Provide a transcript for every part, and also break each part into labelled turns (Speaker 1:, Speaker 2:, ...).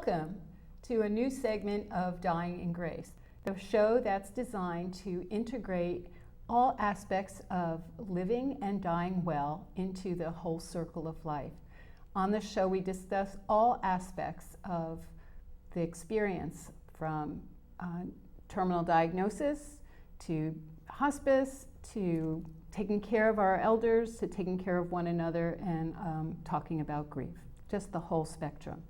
Speaker 1: Welcome to a new segment of Dying in Grace, the show that's designed to integrate all aspects of living and dying well into the whole circle of life. On the show, we discuss all aspects of the experience, from terminal diagnosis to hospice to taking care of our elders to taking care of one another and talking about grief, just the whole spectrum.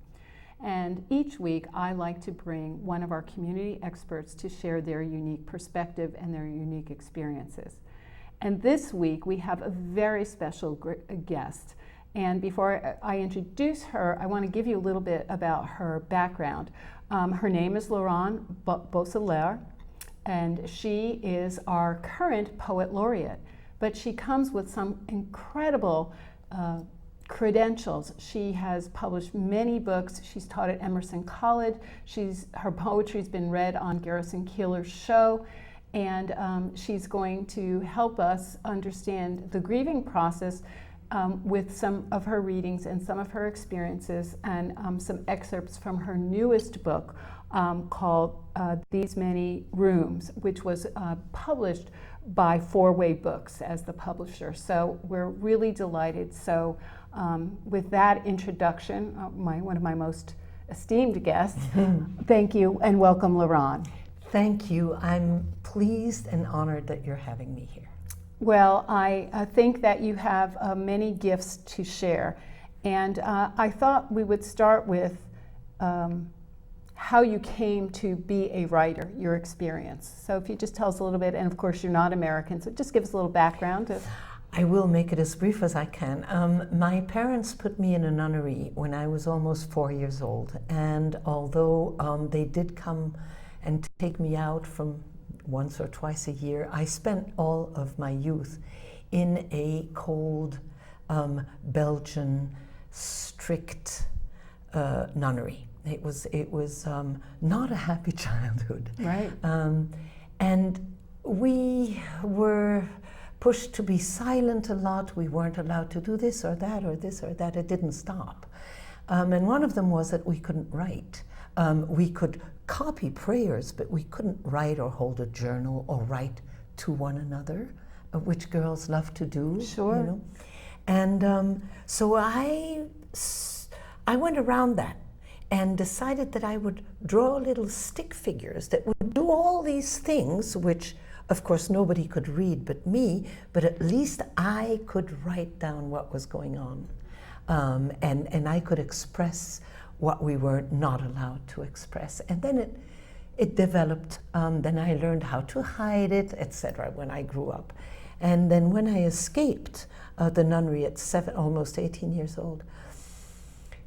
Speaker 1: And each week I like to bring one of our community experts to share their unique perspective and their unique experiences. And this week we have a very special guest. And before I introduce her, I want to give you a little bit about her background. Her name is Laure-Anne Bosselaar, and she is our current poet laureate. But she comes with some incredible credentials. She has published many books. She's taught at Emerson College. Her poetry's been read on Garrison Keillor's show, and she's going to help us understand the grieving process with some of her readings and some of her experiences, and some excerpts from her newest book called These Many Rooms, which was published by Four-Way Books as the publisher. So we're really delighted. So with that introduction, one of my most esteemed guests, thank you and welcome, Laure-Anne.
Speaker 2: Thank you. I'm pleased and honored that you're having me here.
Speaker 1: Well, I think that you have many gifts to share, and I thought we would start with how you came to be a writer, your experience. So if you just tell us a little bit, and of course you're not American, so just give us a little background.
Speaker 2: I will make it as brief as I can. My parents put me in a nunnery when I was almost 4 years old, and although they did come and take me out from once or twice a year, I spent all of my youth in a cold Belgian strict nunnery. It was not a happy childhood.
Speaker 1: Right.
Speaker 2: And we were pushed to be silent a lot. We weren't allowed to do this or that or this or that. It didn't stop. And one of them was that we couldn't write. We could copy prayers, but we couldn't write or hold a journal or write to one another, which girls love to do.
Speaker 1: Sure.
Speaker 2: You know? And so I went around that and decided that I would draw little stick figures that would do all these things, which of course nobody could read but me, but at least I could write down what was going on. And I could express what we were not allowed to express. And then it developed. Then I learned how to hide it, etc. when I grew up. And then when I escaped the nunnery at almost 18 years old,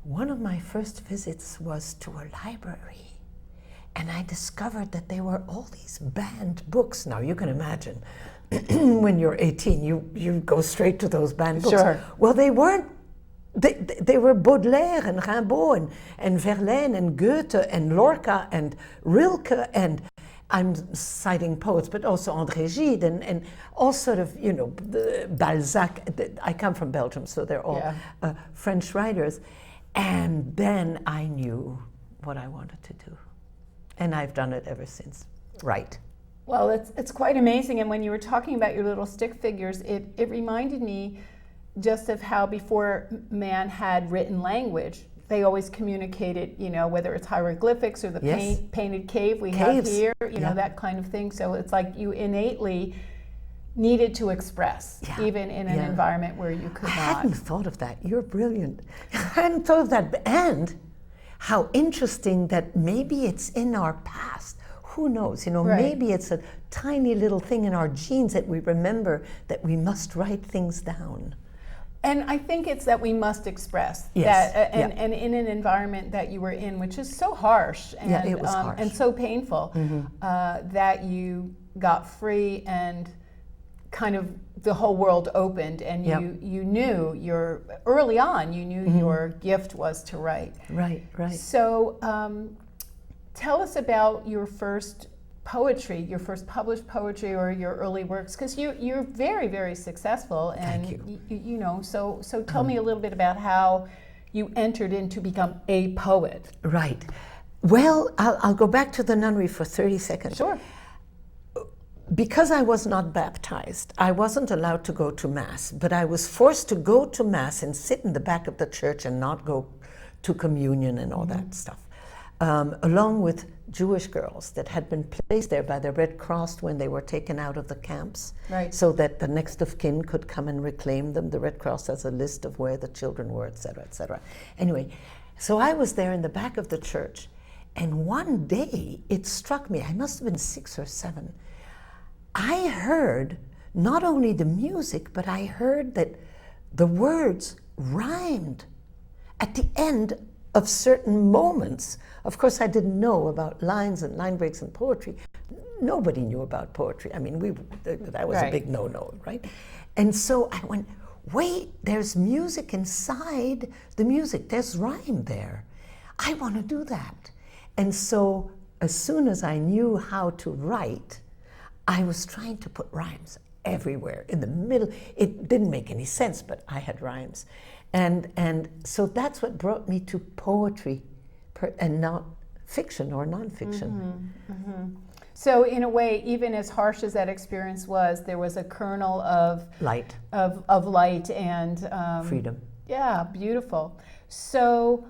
Speaker 2: one of my first visits was to a library. And I discovered that there were all these banned books. Now you can imagine, when you're 18, you go straight to those banned books.
Speaker 1: Sure.
Speaker 2: Well, they weren't. They were Baudelaire and Rimbaud and Verlaine and Goethe and Lorca and Rilke, and I'm citing poets, but also André Gide and all sort of, Balzac. I come from Belgium, so they're all French writers. And then I knew what I wanted to do. And I've done it ever since. Right.
Speaker 1: Well, it's quite amazing. And when you were talking about your little stick figures, it reminded me just of how before man had written language, they always communicated, whether it's hieroglyphics or the painted cave we have here, that kind of thing. So it's like you innately needed to express, even in an environment where you could not.
Speaker 2: I hadn't thought of that. You're brilliant. I hadn't thought of that. And how interesting that maybe it's in our past. Who knows?
Speaker 1: Right.
Speaker 2: Maybe it's a tiny little thing in our genes that we remember that we must write things down.
Speaker 1: And I think it's that we must express
Speaker 2: Yes.
Speaker 1: that, and in an environment that you were in, which is so harsh and,
Speaker 2: it was harsh.
Speaker 1: and so painful, that you got free and kind of the whole world opened, and you knew early on you knew your gift was to write.
Speaker 2: Right.
Speaker 1: So tell us about your first poetry, your first published poetry or your early works, because you're very, very successful, and
Speaker 2: Thank you.
Speaker 1: So tell me a little bit about how you entered in to become a poet.
Speaker 2: Right. Well, I'll go back to the nunnery for 30 seconds.
Speaker 1: Sure.
Speaker 2: Because I was not baptized, I wasn't allowed to go to Mass, but I was forced to go to Mass and sit in the back of the church and not go to communion and all that stuff, along with Jewish girls that had been placed there by the Red Cross when they were taken out of the camps,
Speaker 1: Right.
Speaker 2: so that the next of kin could come and reclaim them. The Red Cross has a list of where the children were, et cetera, et cetera. Anyway, so I was there in the back of the church, and one day it struck me, I must have been 6 or 7, I heard not only the music, but I heard that the words rhymed at the end of certain moments. Of course, I didn't know about lines and line breaks and poetry. Nobody knew about poetry. I mean, that was
Speaker 1: Right.
Speaker 2: a big no-no, right? And so I went, wait, there's music inside the music. There's rhyme there. I want to do that. And so as soon as I knew how to write, I was trying to put rhymes everywhere in the middle. It didn't make any sense, but I had rhymes. And so that's what brought me to poetry and not fiction or nonfiction.
Speaker 1: So in a way, even as harsh as that experience was, there was a kernel of
Speaker 2: Light,
Speaker 1: of light and
Speaker 2: freedom.
Speaker 1: Yeah, beautiful. So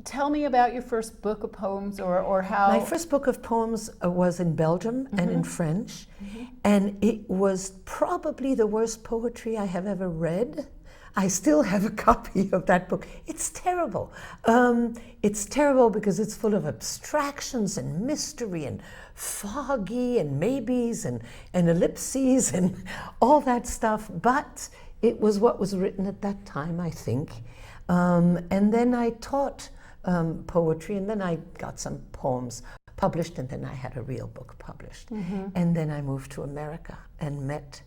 Speaker 1: tell me about your first book of poems, or how.
Speaker 2: My first book of poems was in Belgium and in French, and it was probably the worst poetry I have ever read. I still have a copy of that book. It's terrible. It's terrible because it's full of abstractions and mystery and foggy and maybes and ellipses and all that stuff, but it was what was written at that time, I think. And then I taught poetry, and then I got some poems published, and then I had a real book published. And then I moved to America and met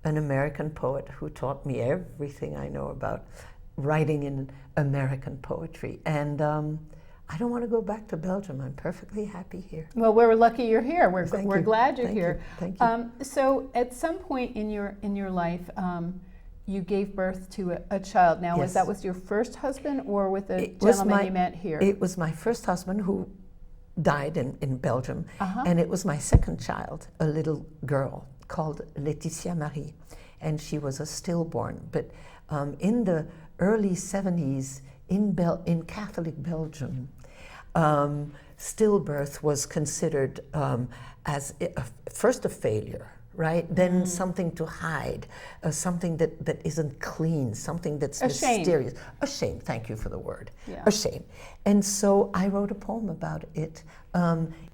Speaker 2: an American poet who taught me everything I know about writing in American poetry. And I don't want to go back to Belgium. I'm perfectly happy here.
Speaker 1: Well, we're lucky you're here. We're
Speaker 2: Thank you.
Speaker 1: glad you're
Speaker 2: Thank
Speaker 1: here.
Speaker 2: you. Thank you.
Speaker 1: So at some point in your life, you gave birth to a child. Now, was
Speaker 2: Yes.
Speaker 1: that with your first husband or with a
Speaker 2: It was
Speaker 1: gentleman
Speaker 2: my-
Speaker 1: you met here?
Speaker 2: It was my first husband who died in Belgium,
Speaker 1: Uh-huh.
Speaker 2: and it was my second child, a little girl called Leticia Marie, and she was a stillborn. But in the early 70s in Catholic Belgium, stillbirth was considered as first a failure, right? Then something to hide, something that isn't clean, something that's
Speaker 1: A shame.
Speaker 2: mysterious. A shame, thank you for the word.
Speaker 1: Yeah.
Speaker 2: A shame. And so I wrote a poem about it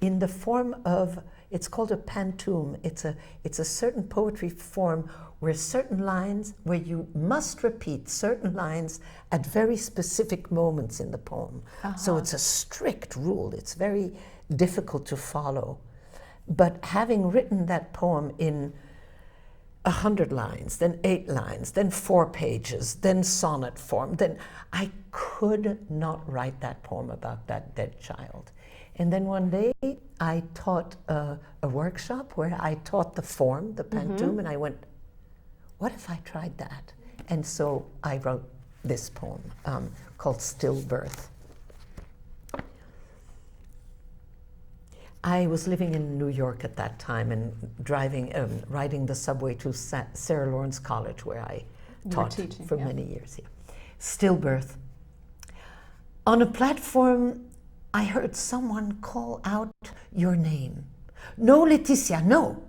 Speaker 2: in the form of, it's called a pantoum. It's a certain poetry form where certain lines, where you must repeat certain lines at very specific moments in the poem. So it's a strict rule. It's very difficult to follow. But having written that poem in 100 lines, then 8 lines, then 4 pages, then sonnet form, then I could not write that poem about that dead child. And then one day I taught a workshop where I taught the form, the pantoum, and I went, what if I tried that? And so I wrote this poem called Stillbirth. I was living in New York at that time and riding the subway to Sarah Lawrence College, where I taught
Speaker 1: teaching,
Speaker 2: for
Speaker 1: yeah.
Speaker 2: many years. Yeah. Stillbirth. On a platform, I heard someone call out your name. No, Leticia, no.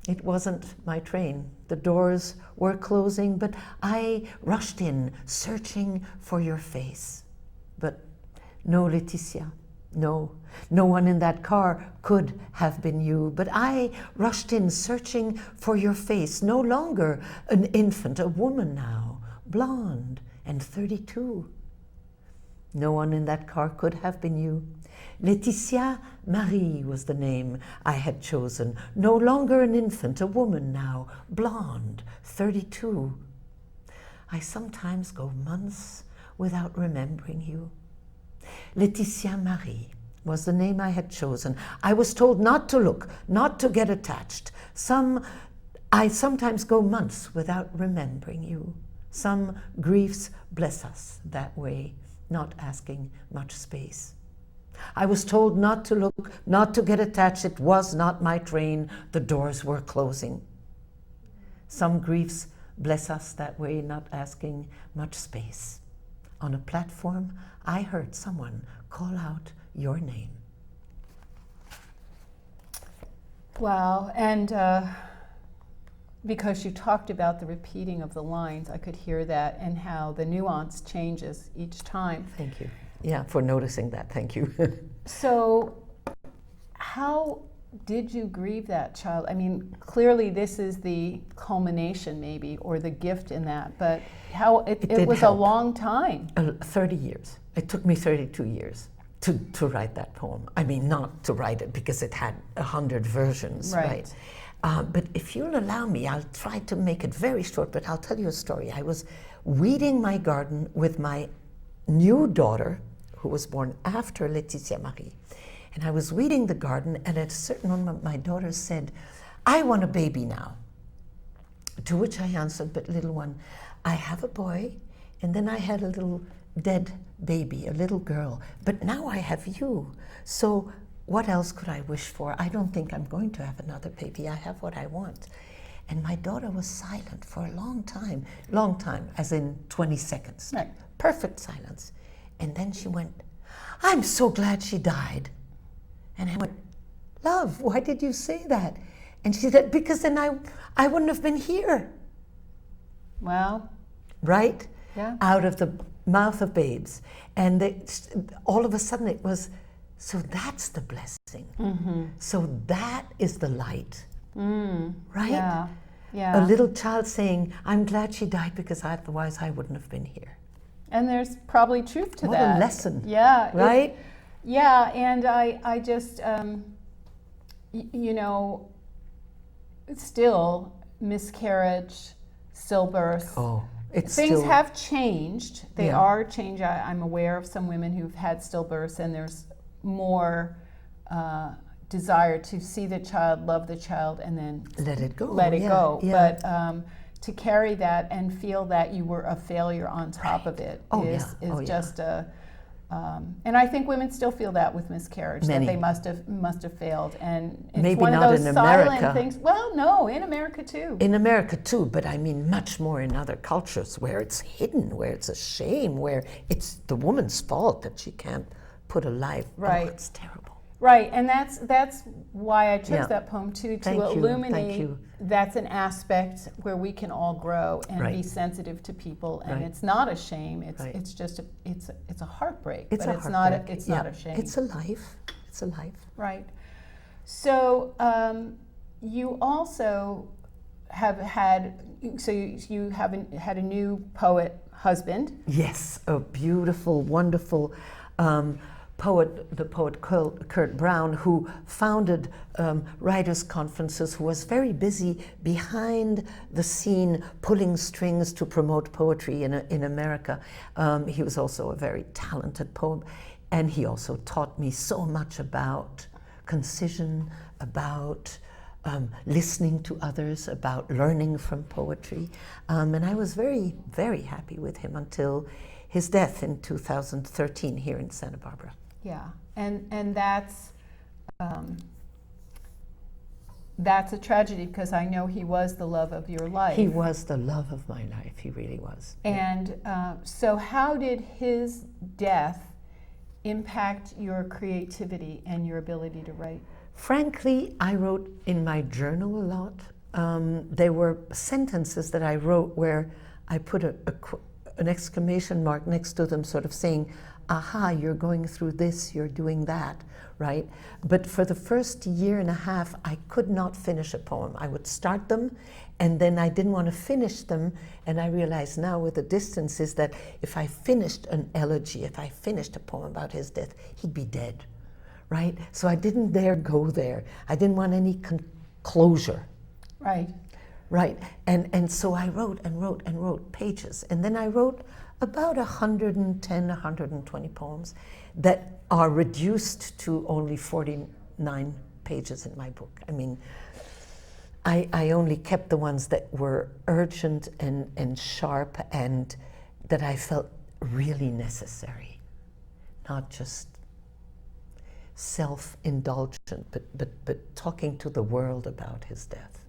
Speaker 2: It wasn't my train. The doors were closing, but I rushed in, searching for your face. But no, Leticia, no. No one in that car could have been you, but I rushed in, searching for your face. No longer an infant, a woman now, blonde and 32. No one in that car could have been you. Leticia Marie was the name I had chosen. No longer an infant, a woman now, blonde, 32. I sometimes go months without remembering you. Leticia Marie was the name I had chosen. I was told not to look, not to get attached. I sometimes go months without remembering you. Some griefs bless us that way, not asking much space. I was told not to look, not to get attached. It was not my train. The doors were closing. Some griefs bless us that way, not asking much space. On a platform, I heard someone call out your name.
Speaker 1: Wow, and because you talked about the repeating of the lines, I could hear that and how the nuance changes each time.
Speaker 2: Thank you. Yeah, for noticing that. Thank you.
Speaker 1: So, how did you grieve that child? I mean, clearly this is the culmination maybe, or the gift in that, but how it was
Speaker 2: help.
Speaker 1: A long time.
Speaker 2: 30 years. It took me 32 years to write that poem. I mean, not to write it because it had 100 versions, right? But if you'll allow me, I'll try to make it very short, but I'll tell you a story. I was weeding my garden with my new daughter, who was born after Leticia Marie. And I was weeding the garden, and at a certain moment, my daughter said, I want a baby now. To which I answered, but little one, I have a boy, and then I had a little dead baby, a little girl, but now I have you. So what else could I wish for? I don't think I'm going to have another baby. I have what I want. And my daughter was silent for a long time, as in 20 seconds.
Speaker 1: Right. Perfect silence.
Speaker 2: And then she went, I'm so glad she died. And I went, love, why did you say that? And she said, because then I wouldn't have been here.
Speaker 1: Wow.
Speaker 2: Right?
Speaker 1: Yeah.
Speaker 2: Out of the mouth of babes. And all of a sudden it was, so that's the blessing.
Speaker 1: Mm-hmm.
Speaker 2: So that is the light. Right?
Speaker 1: Yeah. Yeah.
Speaker 2: A little child saying, I'm glad she died because otherwise I wouldn't have been here.
Speaker 1: And there's probably truth to
Speaker 2: what
Speaker 1: that.
Speaker 2: What a lesson.
Speaker 1: Yeah.
Speaker 2: Right?
Speaker 1: Yeah, and I just, you know, still miscarriage, stillbirth.
Speaker 2: Oh, it's
Speaker 1: things
Speaker 2: still,
Speaker 1: have changed. They
Speaker 2: Yeah.
Speaker 1: are changed. I'm aware of some women who've had stillbirths, and there's more desire to see the child, love the child, and then
Speaker 2: let it go.
Speaker 1: Let it go.
Speaker 2: Yeah.
Speaker 1: But to carry that and feel that you were a failure on top of it is just a. And I think women still feel that with miscarriage,
Speaker 2: Many.
Speaker 1: that they must have failed, and it's
Speaker 2: Maybe
Speaker 1: one
Speaker 2: not
Speaker 1: of those
Speaker 2: in
Speaker 1: silent
Speaker 2: America.
Speaker 1: things. Well, no, in America too.
Speaker 2: In America too, but I mean much more in other cultures where it's hidden, where it's a shame, where it's the woman's fault that she can't put a life.
Speaker 1: Right.
Speaker 2: Oh, it's terrible.
Speaker 1: Right, and that's why I chose
Speaker 2: Yeah.
Speaker 1: that poem too, to
Speaker 2: Thank you,
Speaker 1: illuminate
Speaker 2: thank you.
Speaker 1: that's an aspect where we can all grow and
Speaker 2: Right.
Speaker 1: be sensitive to people, and
Speaker 2: Right.
Speaker 1: it's not a shame. It's
Speaker 2: Right.
Speaker 1: it's just it's a heartbreak,
Speaker 2: It's
Speaker 1: but
Speaker 2: a
Speaker 1: it's not
Speaker 2: heartbreak.
Speaker 1: it's not a shame.
Speaker 2: It's a life. It's a life.
Speaker 1: Right. So you also have had you haven't had a new poet husband.
Speaker 2: Yes, a beautiful, wonderful poet, the poet Curt Brown, who founded writers' conferences, who was very busy behind the scene pulling strings to promote poetry in America. He was also a very talented poet, and he also taught me so much about concision, about listening to others, about learning from poetry. And I was very, very happy with him until his death in 2013 here in Santa Barbara.
Speaker 1: Yeah, and that's a tragedy, because I know he was the love of your life.
Speaker 2: He was the love of my life. He really was.
Speaker 1: And so how did his death impact your creativity and your ability to write?
Speaker 2: Frankly, I wrote in my journal a lot. There were sentences that I wrote where I put an exclamation mark next to them, sort of saying, aha, you're going through this, you're doing that, right? But for the first year and a half, I could not finish a poem. I would start them, and then I didn't want to finish them, and I realize now with the distance is that if I finished an elegy, if I finished a poem about his death, he'd be dead, right? So I didn't dare go there. I didn't want any closure.
Speaker 1: Right.
Speaker 2: Right, and so I wrote and wrote and wrote pages, and then I wrote about 110, 120 poems that are reduced to only 49 pages in my book. I mean, I only kept the ones that were urgent and sharp and that I felt really necessary, not just self-indulgent, but talking to the world about his death.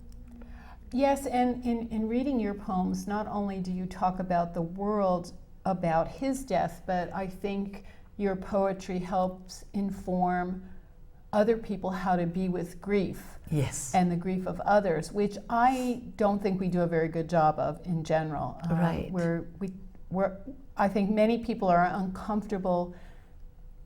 Speaker 1: Yes, and in reading your poems, not only do you talk about the world about his death, but I think your poetry helps inform other people how to be with grief.
Speaker 2: Yes.
Speaker 1: And the grief of others, which I don't think we do a very good job of in general.
Speaker 2: Right.
Speaker 1: I think many people are uncomfortable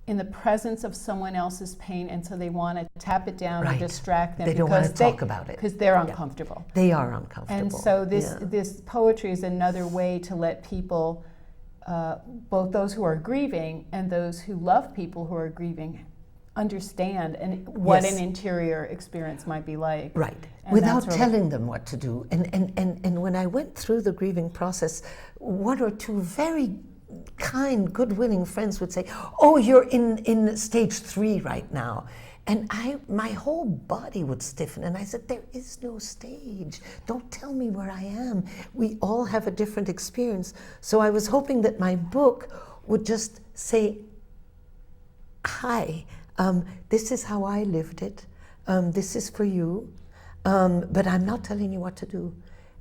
Speaker 1: in the presence of someone else's pain, and so they want to tap it down
Speaker 2: Right.
Speaker 1: or distract them.
Speaker 2: They don't want to talk about it.
Speaker 1: Because they're uncomfortable.
Speaker 2: They are uncomfortable.
Speaker 1: And so this poetry is another way to let people, both those who are grieving and those who love people who are grieving, understand and what
Speaker 2: Yes.
Speaker 1: an interior experience might be like.
Speaker 2: Right.
Speaker 1: And
Speaker 2: Without
Speaker 1: that's
Speaker 2: telling them what to do. And when I went through the grieving process, one or two very kind, good-willing friends would say, "Oh, you're in stage 3 right now." And my whole body would stiffen, and I said, "There is no stage. Don't tell me where I am. We all have a different experience." So I was hoping that my book would just say, "Hi, this is how I lived it. This is for you, but I'm not telling you what to do,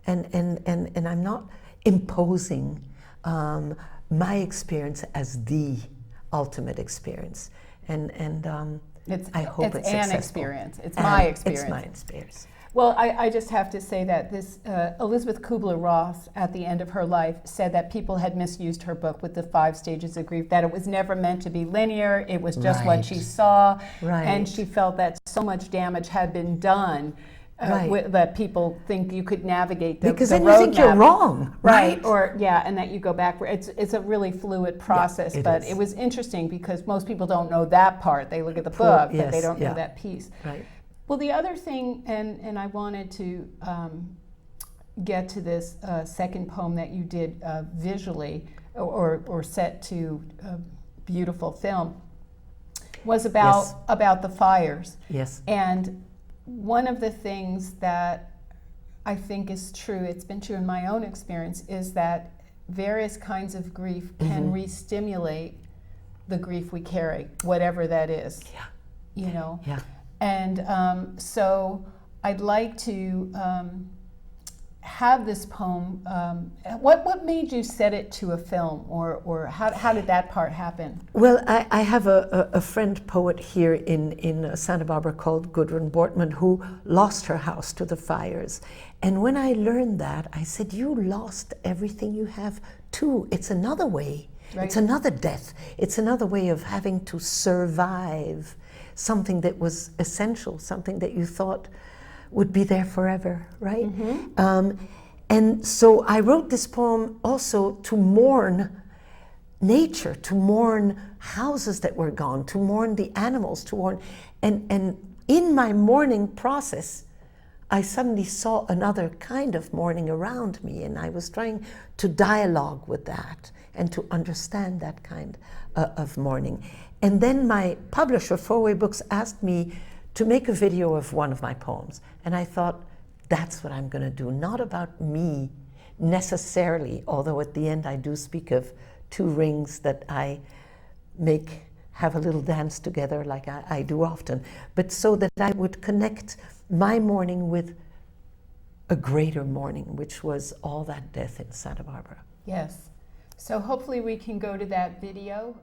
Speaker 2: and I'm not imposing my experience as the ultimate experience." I hope it's
Speaker 1: an
Speaker 2: successful.
Speaker 1: experience. It's my experience.
Speaker 2: It's my experience.
Speaker 1: Well, I just have to say that this Elizabeth Kubler-Ross, at the end of her life, said that people had misused her book with the 5 stages of grief, that it was never meant to be linear, it was just what she saw, and she felt that so much damage had been done that people think you could navigate the
Speaker 2: because
Speaker 1: the
Speaker 2: then you think you're
Speaker 1: roadmap.
Speaker 2: wrong, right?
Speaker 1: Or and that you go back. It's a really fluid process, but
Speaker 2: is.
Speaker 1: it was interesting because most people don't know that part. They look at the book, but they don't know that piece.
Speaker 2: Right.
Speaker 1: Well, the other thing, and I wanted to get to this second poem that you did visually or set to a beautiful film, was about the fires.
Speaker 2: Yes.
Speaker 1: And one of the things that I think is true, it's been true in my own experience, is that various kinds of grief can re-stimulate the grief we carry, whatever that is.
Speaker 2: Yeah.
Speaker 1: You know?
Speaker 2: Yeah.
Speaker 1: And so I'd like to have this poem. What made you set it to a film, or how did that part happen?
Speaker 2: Well, I have a friend poet here in Santa Barbara called Gudrun Bortman, who lost her house to the fires. And when I learned that, I said, "You lost everything you have too. It's another way. Right. It's another death. It's another way of having to survive something that was essential, something that you thought would be there forever," right? And so I wrote this poem also to mourn nature, to mourn houses that were gone, to mourn the animals, to mourn. And in my mourning process, I suddenly saw another kind of mourning around me, and I was trying to dialogue with that and to understand that kind of mourning. And then my publisher, Fourway Books, asked me to make a video of one of my poems. And I thought, that's what I'm going to do. Not about me necessarily, although at the end I do speak of 2 rings that I have a little dance together like I do often, but so that I would connect my mourning with a greater mourning, which was all that death in Santa Barbara.
Speaker 1: Yes. So hopefully we can go to that video.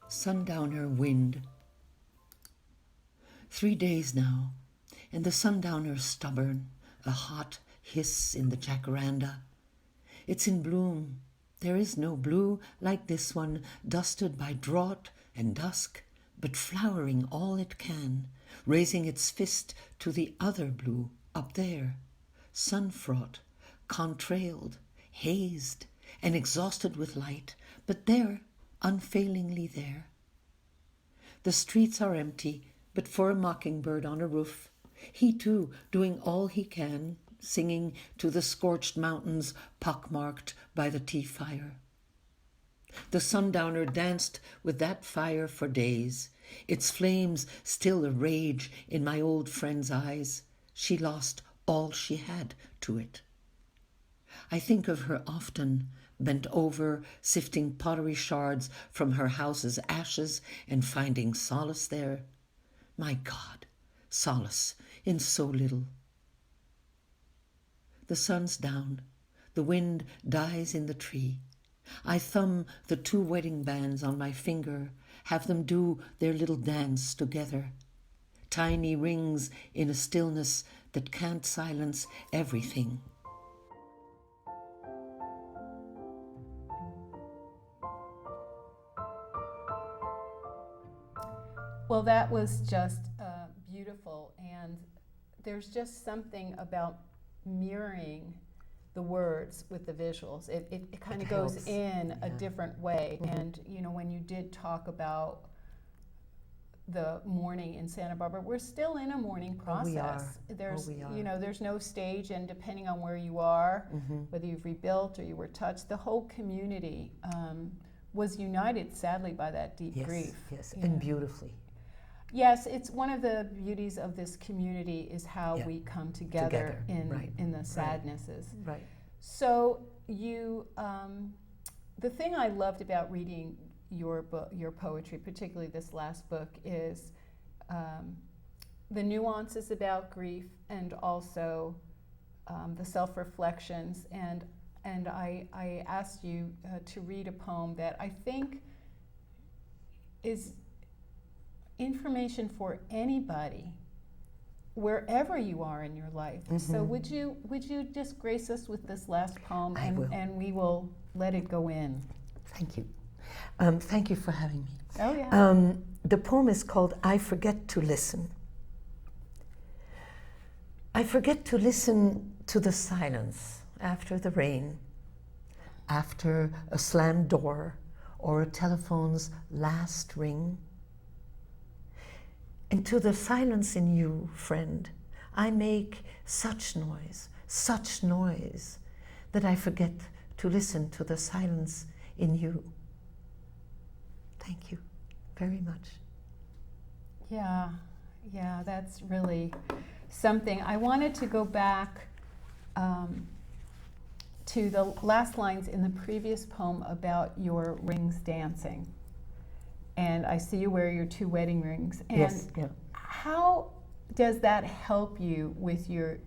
Speaker 2: Sundowner wind. 3 days now, and the sundowner's stubborn, a hot hiss in the jacaranda. It's in bloom. There is no blue like this one, dusted by drought and dusk, but flowering all it can, raising its fist to the other blue up there, sun-fraught, contrailed, hazed, and exhausted with light, but there, unfailingly there. The streets are empty, but for a mockingbird on a roof, he too doing all he can, singing to the scorched mountains pockmarked by the tea fire. The sundowner danced with that fire for days, its flames still a rage in my old friend's eyes. She lost all she had to it. I think of her often, bent over, sifting pottery shards from her house's ashes and finding solace there. My God, solace in so little. The sun's down, the wind dies in the tree. I thumb the 2 wedding bands on my finger, have them do their little dance together. Tiny rings in a stillness that can't silence everything.
Speaker 1: Well, that was just beautiful, and there's just something about mirroring the words with the visuals. It kind of goes
Speaker 2: helps.
Speaker 1: in a different way. And you know, when you did talk about the mourning in Santa Barbara, we're still in a mourning process.
Speaker 2: We are.
Speaker 1: There's
Speaker 2: We are.
Speaker 1: you know, there's no stage, and depending on where you are, whether you've rebuilt or you were touched, the whole community was united, sadly, by that deep grief.
Speaker 2: Yes,
Speaker 1: you
Speaker 2: and
Speaker 1: know.
Speaker 2: beautifully.
Speaker 1: Yes, it's one of the beauties of this community is how we come together in the sadnesses.
Speaker 2: Right.
Speaker 1: So you, the thing I loved about reading your book, your poetry, particularly this last book, is the nuances about grief and also the self-reflections. And I asked you to read a poem that I think is information for anybody, wherever you are in your life. So would you just grace us with this last poem, and we will let it go in.
Speaker 2: Thank you. Thank you for having me.
Speaker 1: Oh yeah.
Speaker 2: The poem is called I Forget to Listen. I forget to listen to the silence after the rain, after a slammed door or a telephone's last ring. And to the silence in you, friend, I make such noise, that I forget to listen to the silence in you. Thank you very much.
Speaker 1: Yeah, that's really something. I wanted to go back to the last lines in the previous poem about your rings dancing. And I see you wear your 2 wedding rings. And
Speaker 2: Yes, yeah.
Speaker 1: how does that help you with your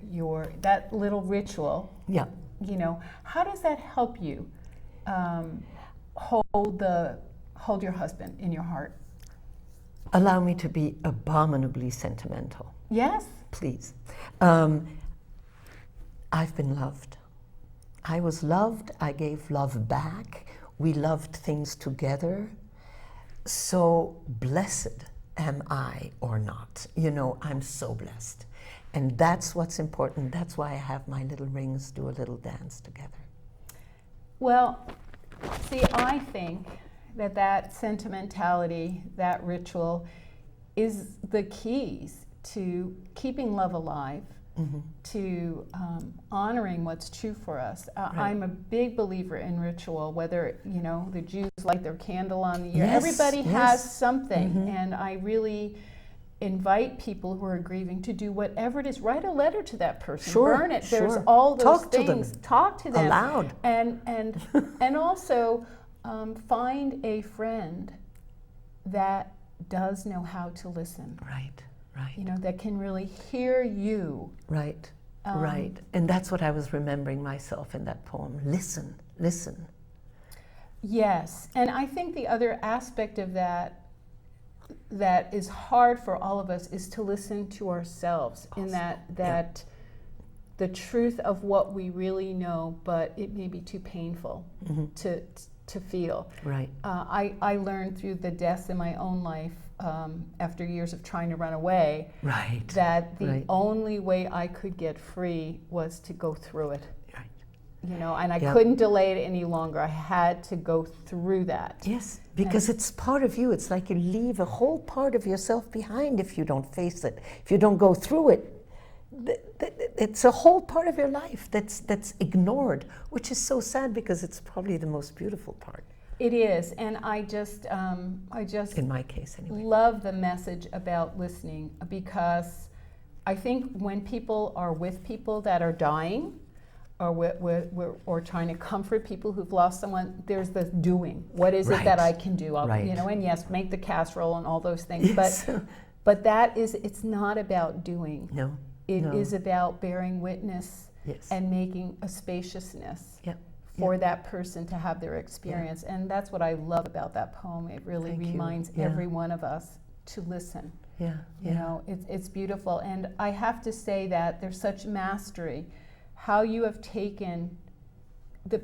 Speaker 1: that little ritual?
Speaker 2: Yeah.
Speaker 1: You know, how does that help you hold your husband in your heart?
Speaker 2: Allow me to be abominably sentimental,
Speaker 1: Yes.
Speaker 2: please. I've been loved. I was loved. I gave love back. We loved things together. So blessed am I or not. You know, I'm so blessed. And that's what's important. That's why I have my little rings do a little dance together.
Speaker 1: Well, see, I think that sentimentality, that ritual, is the keys to keeping love alive, to honoring what's true for us. I'm a big believer in ritual, whether, you know, the Jews light their candle on the year.
Speaker 2: Yes,
Speaker 1: Everybody has something,
Speaker 2: Mhm.
Speaker 1: and I really invite people who are grieving to do whatever it is. Write a letter to that person,
Speaker 2: Sure,
Speaker 1: burn it.
Speaker 2: sure.
Speaker 1: There's all those
Speaker 2: Talk to
Speaker 1: things.
Speaker 2: them.
Speaker 1: Talk to them.
Speaker 2: Aloud.
Speaker 1: And also find a friend that does know how to listen.
Speaker 2: Right, right.
Speaker 1: You know, that can really hear you.
Speaker 2: Right, right. And that's what I was remembering myself in that poem. Listen, listen.
Speaker 1: Yes, and I think the other aspect of that is hard for all of us is to listen to ourselves in that the truth of what we really know, but it may be too painful to feel.
Speaker 2: Right.
Speaker 1: I learned through the deaths in my own life after years of trying to run away
Speaker 2: Right.
Speaker 1: that the
Speaker 2: Right.
Speaker 1: only way I could get free was to go through it.
Speaker 2: Right.
Speaker 1: You know, and I
Speaker 2: Yep.
Speaker 1: couldn't delay it any longer. I had to go through that.
Speaker 2: Yes, because it's part of you. It's like you leave a whole part of yourself behind if you don't face it. If you don't go through it, it's a whole part of your life that's ignored, which is so sad because it's probably the most beautiful part.
Speaker 1: It is, and I just
Speaker 2: In my case, anyway.
Speaker 1: love the message about listening, because I think when people are with people that are dying, or trying to comfort people who've lost someone, there's the doing. What is it that I can do?
Speaker 2: Right.
Speaker 1: You know, and yes, make the casserole and all those things,
Speaker 2: Yes.
Speaker 1: but it's not about doing.
Speaker 2: No.
Speaker 1: It
Speaker 2: No.
Speaker 1: is about bearing witness
Speaker 2: Yes.
Speaker 1: and making a spaciousness
Speaker 2: Yeah.
Speaker 1: for that person to have their experience. And that's what I love about that poem. It really
Speaker 2: Thank you.
Speaker 1: reminds
Speaker 2: Yeah.
Speaker 1: every one of us to listen.
Speaker 2: Yeah.
Speaker 1: You know, it's beautiful. And I have to say that there's such mastery, how you have taken the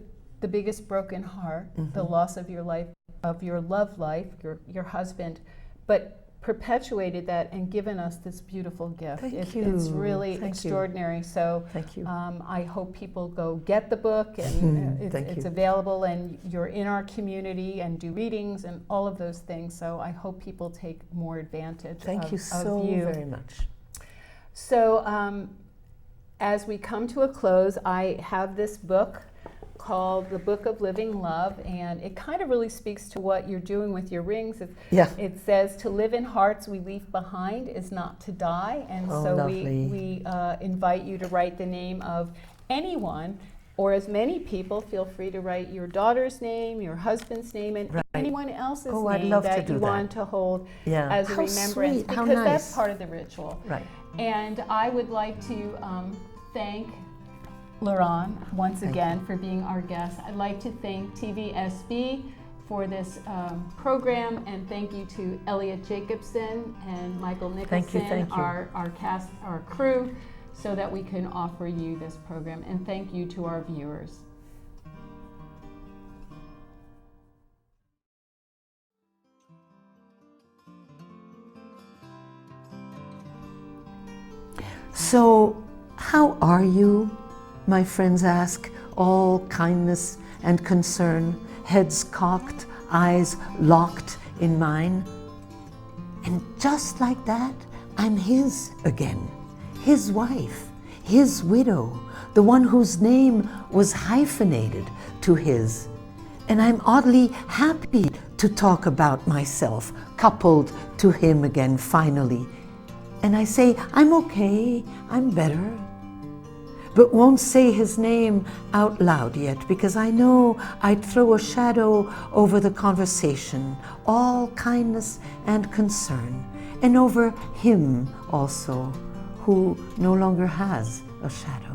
Speaker 1: biggest broken heart, the loss of your life, of your love life, your husband, but perpetuated that and given us this beautiful gift.
Speaker 2: Thank you.
Speaker 1: It's really
Speaker 2: Thank you.
Speaker 1: extraordinary. So
Speaker 2: Thank you.
Speaker 1: I hope people go get the book, and
Speaker 2: Thank
Speaker 1: it's
Speaker 2: you.
Speaker 1: available, and you're in our community and do readings and all of those things. So I hope people take more advantage
Speaker 2: Thank you so very much.
Speaker 1: So as we come to a close, I have this book called The Book of Living Love, and it kind of really speaks to what you're doing with your rings. It says, to live in hearts we leave behind is not to die. And so
Speaker 2: lovely.
Speaker 1: we invite you to write the name of anyone, or as many people. Feel free to write your daughter's name, your husband's name, and anyone else's
Speaker 2: I'd
Speaker 1: name
Speaker 2: love to
Speaker 1: that
Speaker 2: do
Speaker 1: you
Speaker 2: that.
Speaker 1: want to hold
Speaker 2: Yeah.
Speaker 1: as a
Speaker 2: How
Speaker 1: remembrance,
Speaker 2: sweet. How
Speaker 1: because that's
Speaker 2: nice.
Speaker 1: part of the ritual.
Speaker 2: Right.
Speaker 1: And I would like to thank Laure-Anne once again for being our guest. I'd like to thank TVSB for this program, and thank you to Elliot Jacobson and Michael Nicholson,
Speaker 2: thank you.
Speaker 1: our cast, our crew, so that we can offer you this program. And thank you to our viewers.
Speaker 2: So, how are you? My friends ask, all kindness and concern, heads cocked, eyes locked in mine. And just like that, I'm his again, his wife, his widow, the one whose name was hyphenated to his. And I'm oddly happy to talk about myself, coupled to him again finally. And I say, I'm okay, I'm better. But won't say his name out loud yet, because I know I'd throw a shadow over the conversation, all kindness and concern, and over him also, who no longer has a shadow.